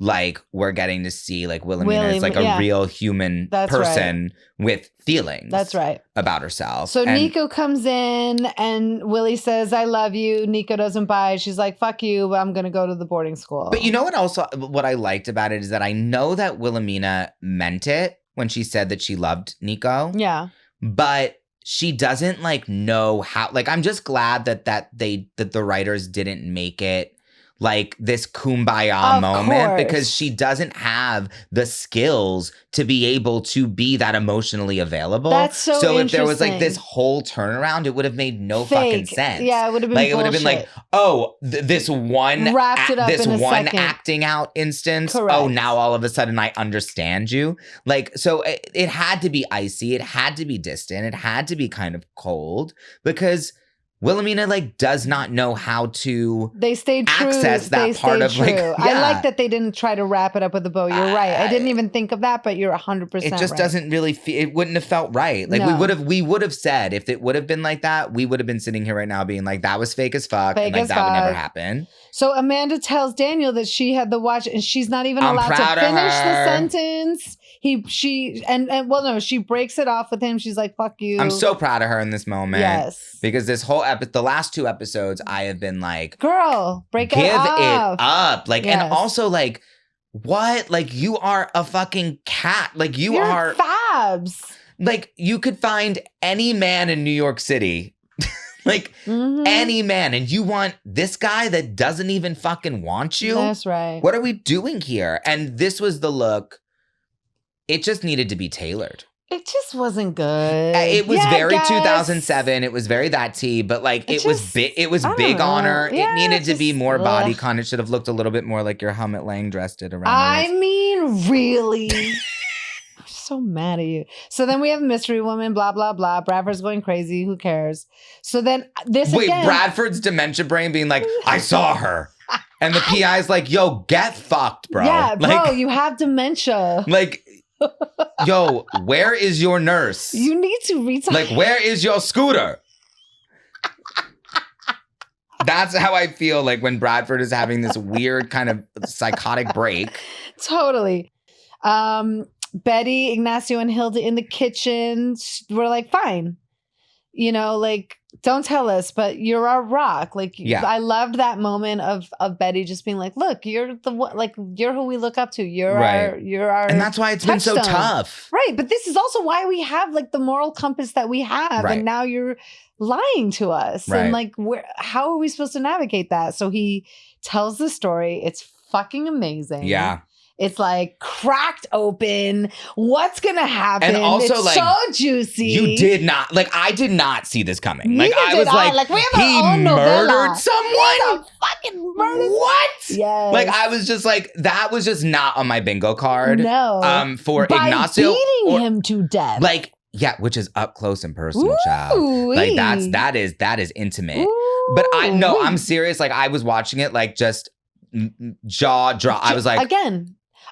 like we're getting to see like Wilhelmina is like a real human person with feelings. That's right. About herself. So Nico comes in and Willie says, I love you. Nico doesn't buy it. She's like, fuck you, but I'm going to go to the boarding school. But you know what I liked about it is that I know that Wilhelmina meant it when she said that she loved Nico. Yeah. But she doesn't like know how, like, I'm just glad that the writers didn't make it like this kumbaya moment, because she doesn't have the skills to be able to be that emotionally available. That's so if there was like this whole turnaround, it would have made no fucking sense. Yeah, it would have been like bullshit. It would have been like, oh, this one acting out instance. Correct. Oh, now all of a sudden I understand you. Like, so it had to be icy. It had to be distant. It had to be kind of cold, because Wilhelmina like does not know how to they stayed true. access that part of like. Yeah. I like that they didn't try to wrap it up with a bow. You're right. I didn't even think of that, but you're 100% It just right. doesn't really feel. It wouldn't have felt right. Like No. we would have said if it would have been like that, we would have been sitting here right now being like that was fake as fuck, Fake and like as that would never fuck. happen. So Amanda tells Daniel that she had the watch and she's not even I'm allowed to proud of finish the her. sentence. She breaks it off with him. She's like, fuck you. I'm so proud of her in this moment. Yes. Because this whole the last 2 episodes, I have been like, girl, break give it off. it up. Like, Yes. and also like, what? Like, you are a fucking cat. Like, You're are fabs. like, you could find any man in New York City. Like, any man. And you want this guy that doesn't even fucking want you? That's right. What are we doing here? And this was the look. It just needed to be tailored. It just wasn't good. It was very I guess. 2007. It was very that tea, but like it was big. It was I don't big on know. her. Yeah, it needed to be just- more ugh. body con. It should have looked a little bit more like your Helmut Lang dressed it around. I the waist. mean, really? I'm so mad at you. So then we have Mystery Woman, blah, blah, blah. Bradford's going crazy. Who cares? So then Wait, again. Bradford's dementia brain being like, I saw her, and the PI's like, yo, get fucked, bro. Yeah, bro, Like, you have dementia. like, yo, where is your nurse? You need to retire. Like, where is your scooter? That's how I feel like when Bradford is having this weird kind of psychotic break. Totally. Betty, Ignacio, and Hilda in the kitchen. We're like, fine. You know, like, don't tell us, but you're our rock. Like, Yeah. I loved that moment of Betty just being like, look, you're the one, like, you're who we look up to. You're Right. our And that's why it's been so touchstone. tough. Right. But this is also why we have like the moral compass that we have. Right. And now you're lying to us. Right. And like, how are we supposed to navigate that? So he tells the story. It's fucking amazing. Yeah. It's like cracked open. What's going to happen? And also, it's like, so juicy. You did not, like, I did not see this coming. Like, Neither I did was like, Like, we have he our own novella. murdered someone? Fucking murdered. What? Yes. Like, I was just like, that was just not on my bingo card. No. For By Ignacio. beating him to death. Like, yeah, which is up close and personal, child. Ooh-wee. Like, that is intimate. Ooh, But I'm serious. Like, I was watching it, like, just jaw drop. I was like,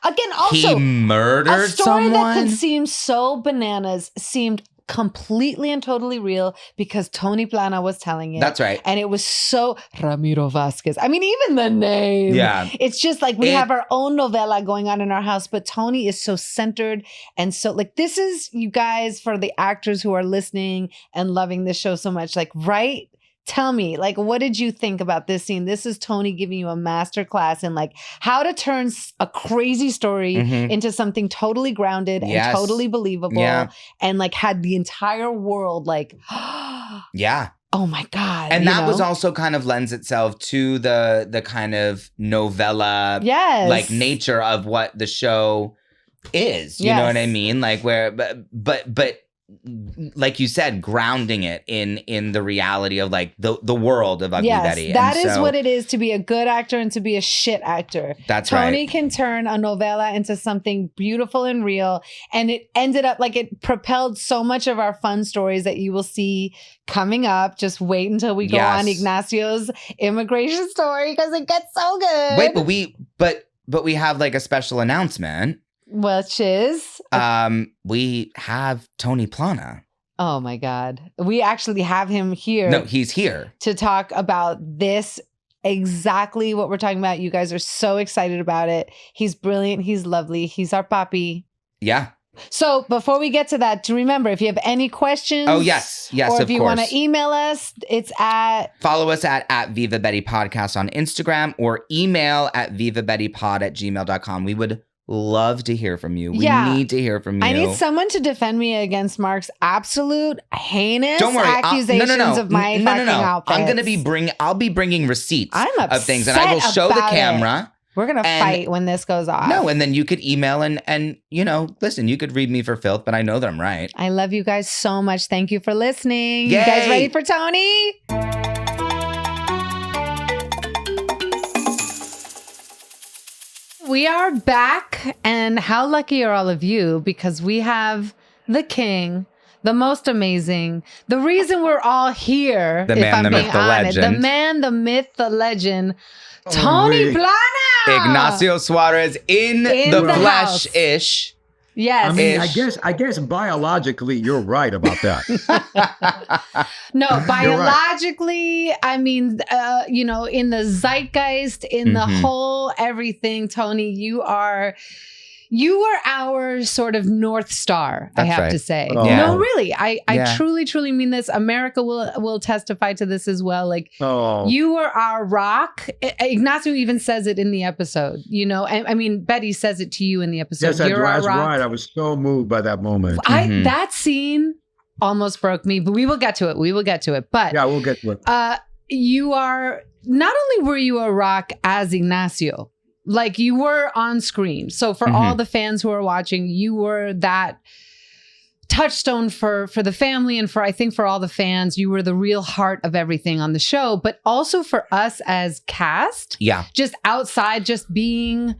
Again, also, he murdered a story someone? that could seem so bananas seemed completely and totally real because Tony Plana was telling it. That's right. And it was so Ramiro Vasquez. I mean, even the name. Yeah. It's just like we have our own novella going on in our house, but Tony is so centered. And so, like, this is, you guys, for the actors who are listening and loving this show so much, like, right? Tell me, like, what did you think about this scene? This is Tony giving you a master class in like how to turn a crazy story Mhm. into something totally grounded and Yes. totally believable, Yeah. and like had the entire world like, Yeah. oh my God. And you that was know? also kind of lends itself to the kind of novella Yes. like nature of what the show is. You know what I Yes. mean? Like where but like you said, grounding it in the reality of like the world of Ugly yes, Betty. that And is so what it is to be a good actor and to be a shit actor. That's Tony right. can turn a novella into something beautiful and real. And it ended up like it propelled so much of our fun stories that you will see coming up. Just wait until we go Yes. on Ignacio's immigration story because it gets so good. Wait, but we have like a special announcement. Which is, We have Tony Plana. oh my God. We actually have him here. No, he's here. To talk about this, exactly what we're talking about. You guys are so excited about it. He's brilliant. He's lovely. He's our papi. Yeah. So before we get to that, to remember, if you have any questions. Oh, yes, Or of if you course. want to email us, it's at. Follow us at Viva Betty Podcast on Instagram or email at vivabettypod@gmail.com. We would love to hear from you. We need to hear from you. I need someone to defend me against Mark's absolute heinous Don't worry. accusations of my fucking outfits. I'm going to be I'll be bringing receipts I'm of things, and I will upset show the about it. camera. We're going to and- fight when this goes off. No, and then you could email and you know, listen, you could read me for filth, but I know that I'm right. I love you guys so much. Thank you for listening. Yay. You guys ready for Tony? We are back, and how lucky are all of you because we have the king, the most amazing, the reason we're all here, The if man, I'm the being myth, the honest, legend. the man, the myth, the legend, Tony Plana. Ignacio Suarez in the house. flesh-ish. Yes. I mean, I guess biologically you're right about that. No, You're right. biologically, I mean, in the zeitgeist, in the whole everything, Tony, you are our sort of North Star, That's I have right. to say. Oh. No, really. I Yeah. truly, truly mean this. America will testify to this as well. Like, Oh, you are our rock. Ignacio even says it in the episode, I mean, Betty says it to you in the episode. yes, You're our that's rock. right. I was so moved by that moment. That scene almost broke me, but we will get to it. But Yeah, we'll get to it. you are, not only were you a rock as Ignacio, like you were on screen. So for all the fans who are watching, you were that touchstone for the family, and I think for all the fans, you were the real heart of everything on the show, but also for us as cast. Yeah. Just outside, just being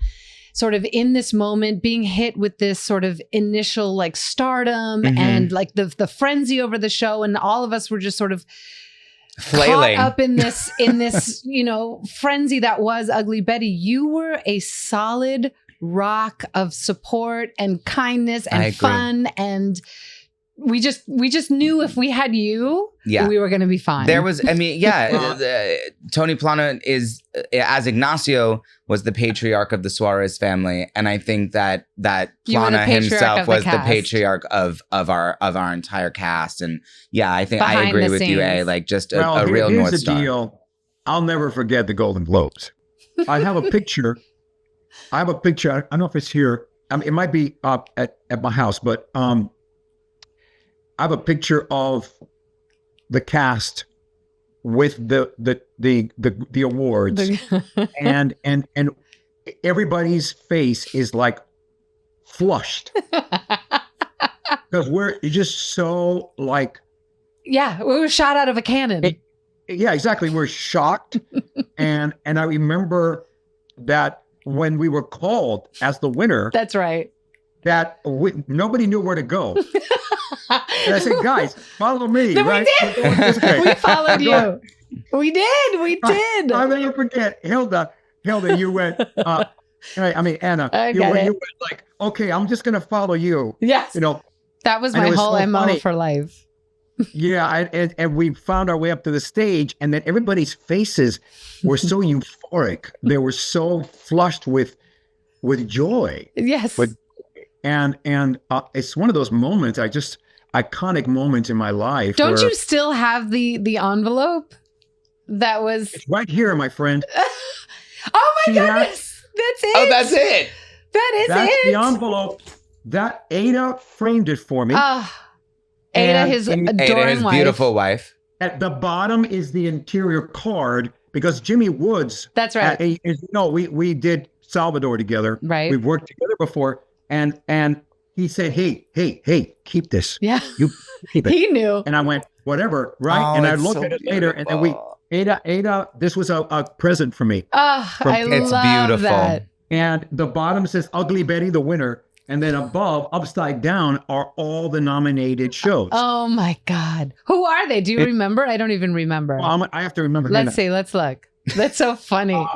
sort of in this moment, being hit with this sort of initial like stardom and like the frenzy over the show, and all of us were just sort of Flailing. caught up in this frenzy that was Ugly Betty. You were a solid rock of support and kindness and fun, and we just knew if we had you, we were going to be fine. There was, Tony Plana is, as Ignacio, was the patriarch of the Suarez family, and I think that You were the Plana patriarch himself of the was the cast. patriarch of our entire cast, and I think I Behind agree the with you, scenes. like just a real here's North the Star. deal. I'll never forget the Golden Globes. I have a picture. I don't know if it's here. I mean, it might be up at my house, but I have a picture of the cast with the awards, and everybody's face is like flushed because we're just so like. Yeah, we were shot out of a cannon. Yeah, exactly. We're shocked, and I remember that when we were called as the winner, That's right. that nobody knew where to go. And I said, guys, follow me. No, right? we did. We followed you. We did. I'll never forget, Hilda, you went, Anna, you went like, okay, I'm just going to follow you. Yes. That was my whole so MO funny. for life. Yeah, and we found our way up to the stage, and then everybody's faces were so euphoric. They were so flushed with joy. Yes. And it's one of those moments, iconic moments in my life. Don't you still have the envelope? That was It's right here, my friend. Oh my See that? goodness. That's it. Oh, that's it. That's it. the envelope. That Ada framed it for me. Ada, And- his and- adoring Ada, his wife. beautiful wife. At the bottom is the interior card because Jimmy Woods. That's right. We did Salvador together. Right. We've worked together before, and he said, "Hey, keep this. Yeah. You keep it." He knew. And I went, "Whatever, right?" Oh, and I it's looked so at it later, and then beautiful. Ada, this was a present for me. Oh, I It's love beautiful. that. And the bottom says Ugly Betty, the winner. And then above, upside down, are all the nominated shows. Oh my God. Who are they? Do you remember? I don't even remember. Well, I have to remember. Let's see. Let's look. That's so funny.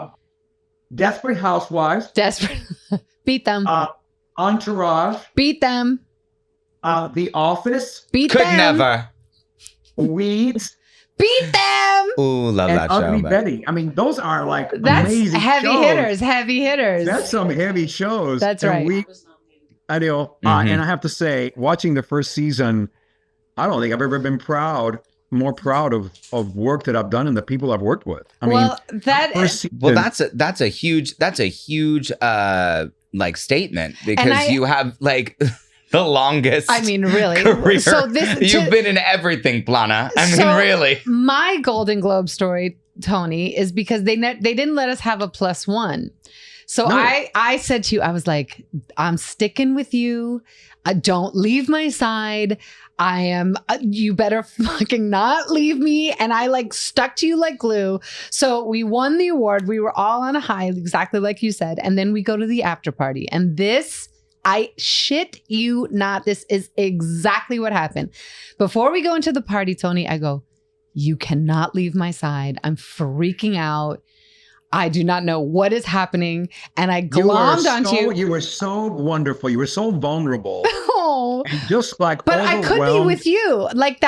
Desperate Housewives, Desperate. Beat them. Entourage, Beat them. The Office, Beat Could them. never. Weeds, Beat them. Ooh, love and that Ugly show. Betty. I mean, those are like That's amazing heavy shows. hitters. Heavy hitters. That's some heavy shows. That's And right. I know. And I have to say, watching the first season, I don't think I've ever been more proud of work that I've done and the people I've worked with. I mean, first season, Well, that's a huge like statement because you have like the longest. I mean, really. Career. So You've been in everything, Plana. I mean, really. My Golden Globe story, Tony, is because they didn't let us have a +1. So No. I said to you, I was like, I'm sticking with you. Don't leave my side. I am, you better fucking not leave me. And I like stuck to you like glue. So we won the award. We were all on a high, exactly like you said. And then we go to the after party. And this I shit you not. This is exactly what happened. Before we go into the party, Tony, I go, you cannot leave my side. I'm freaking out. I do not know what is happening. And I glommed onto you. You were so wonderful. You were so vulnerable. Oh. And just like, but I could be with you. Like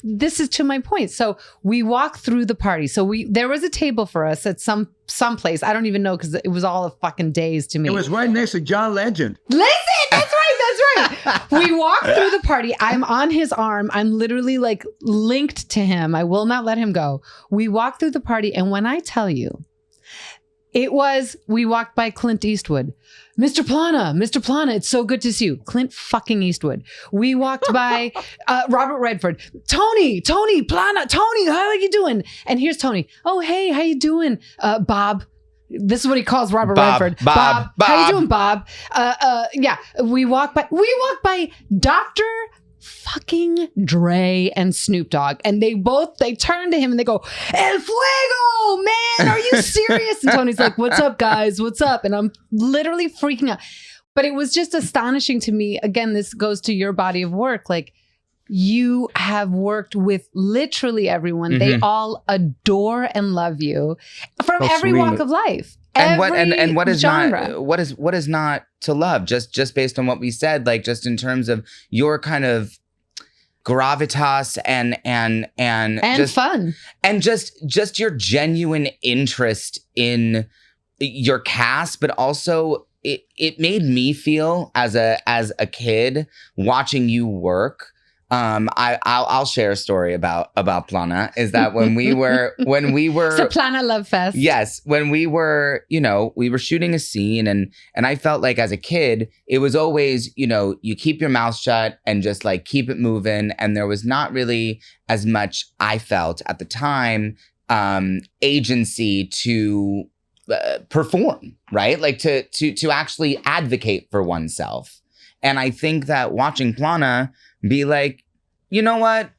this is to my point. So we walk through the party. So there was a table for us at some place. I don't even know because it was all a fucking daze to me. It was right next to John Legend. Listen, that's right. We walk through the party. I'm on his arm. I'm literally like linked to him. I will not let him go. We walk through the party. And when I tell you, we walked by Clint Eastwood. Mr. Plana, it's so good to see you. Clint fucking Eastwood. We walked by Robert Redford. Tony Plana. Tony, how are you doing? And here's Tony. Oh, hey, how you doing? Bob. This is what he calls Robert Redford. Bob. How you doing, Bob? Yeah, we walk by Dr. fucking Dre and Snoop Dogg. And they turn to him and they go, El Fuego, man, are you serious? And Tony's like, what's up, guys? What's up? And I'm literally freaking out. But it was just astonishing to me. Again, this goes to your body of work. Like, you have worked with literally everyone. They all adore and love you from every walk of life. And what is genre. what is not to love? Just based on what we said, like just in terms of your kind of gravitas and just fun and just your genuine interest in your cast, but also it made me feel as a kid watching you work. I'll share a story about Plana. Is that when we were it's a Plana love fest. Yes, when we were shooting a scene and I felt like as a kid it was always you keep your mouth shut and just like keep it moving, and there was not really as much, I felt at the time, agency to perform, right? Like to actually advocate for oneself. And I think that watching Plana be like, you know what?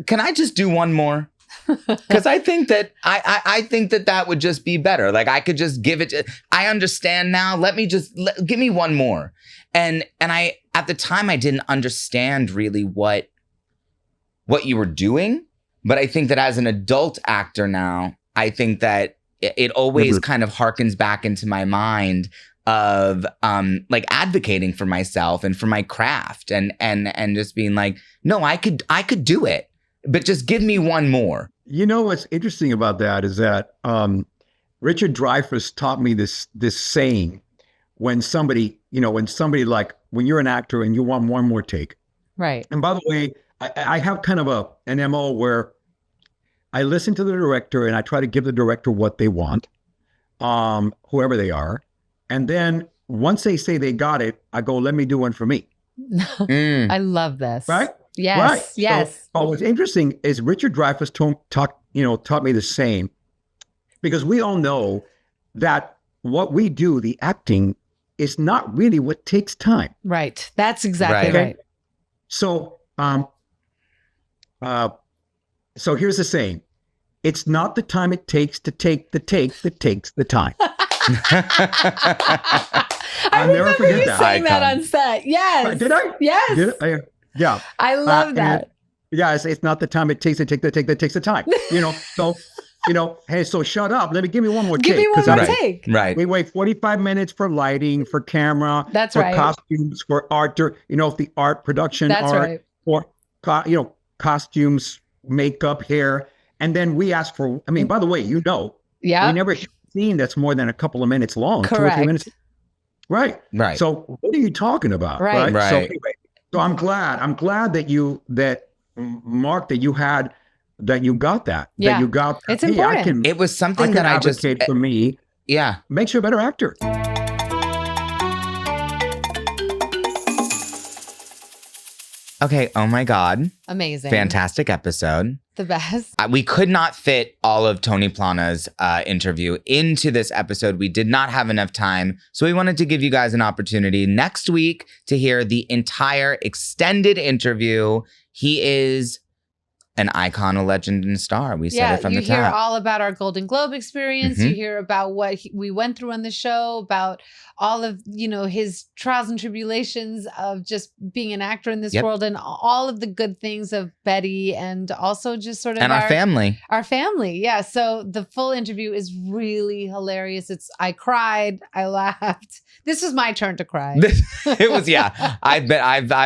Can I just do one more? Because I think that I think that would just be better. Like I could just give it. I understand now. Give me one more. And I at the time I didn't understand really what you were doing. But I think that as an adult actor now, I think that it always kind of harkens back into my mind of like advocating for myself and for my craft and just being like, no, I could do it, but just give me one more. You know what's interesting about that is that Richard Dreyfuss taught me this saying: when somebody like when you're an actor and you want one more take, right? And by the way, I have kind of an MO where I listen to the director and I try to give the director what they want, whoever they are. And then once they say they got it, I go, let me do one for me. I love this. Right? Yes. Right. Yes. So, what's interesting is Richard Dreyfuss taught me the same, because we all know that what we do, the acting, is not really what takes time. Right. That's exactly right. So, so here's the saying: it's not the time it takes to take the take that takes the time. I remember you saying that on set. Yes. Did I? Yes. Yeah. I love that. It's not the time it takes to take the take that takes the time. So, hey, so shut up. Give me one more take. Give me one more take. Right. We wait 45 minutes for lighting, for camera, that's for right. costumes, for art, the art production, that's art, right. for, costumes, makeup, hair. And then we ask for, by the way, we never scene that's more than a couple of minutes long. Correct. 2 or 3 minutes. Right. So what are you talking about? Right. So anyway, so I'm glad that Mark, that you got that. Yeah. That you got that. It's important. It was something that I just for me. Yeah. Makes you a better actor. Okay. Oh my God. Amazing. Fantastic episode. The best. We could not fit all of Tony Plana's interview into this episode. We did not have enough time. So we wanted to give you guys an opportunity next week to hear the entire extended interview. He is an icon, a legend, and a star. We said it from the top. You hear all about our Golden Globe experience. Mhm. You hear about what we went through on the show, about all of, his trials and tribulations of just being an actor in this Yep. world, and all of the good things of Betty, and also just sort of And our family. Our family. Yeah. So the full interview is really hilarious. I cried. I laughed. This was my turn to cry. It was, yeah. I've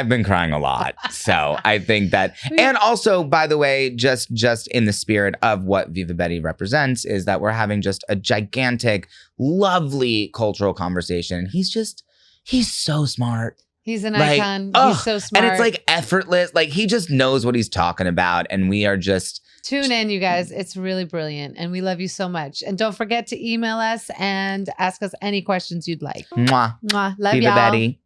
been crying a lot. So I think that, and also, by the way, just in the spirit of what Viva Betty represents, is that we're having just a gigantic, lovely cultural conversation. He's so smart. He's an Like, icon. ugh, He's so smart. And it's like effortless. Like he just knows what he's talking about. And we are just. Tune in, you guys. It's really brilliant. And we love you so much. And don't forget to email us and ask us any questions you'd like. Mwah. Mwah. Love Viva y'all. Betty.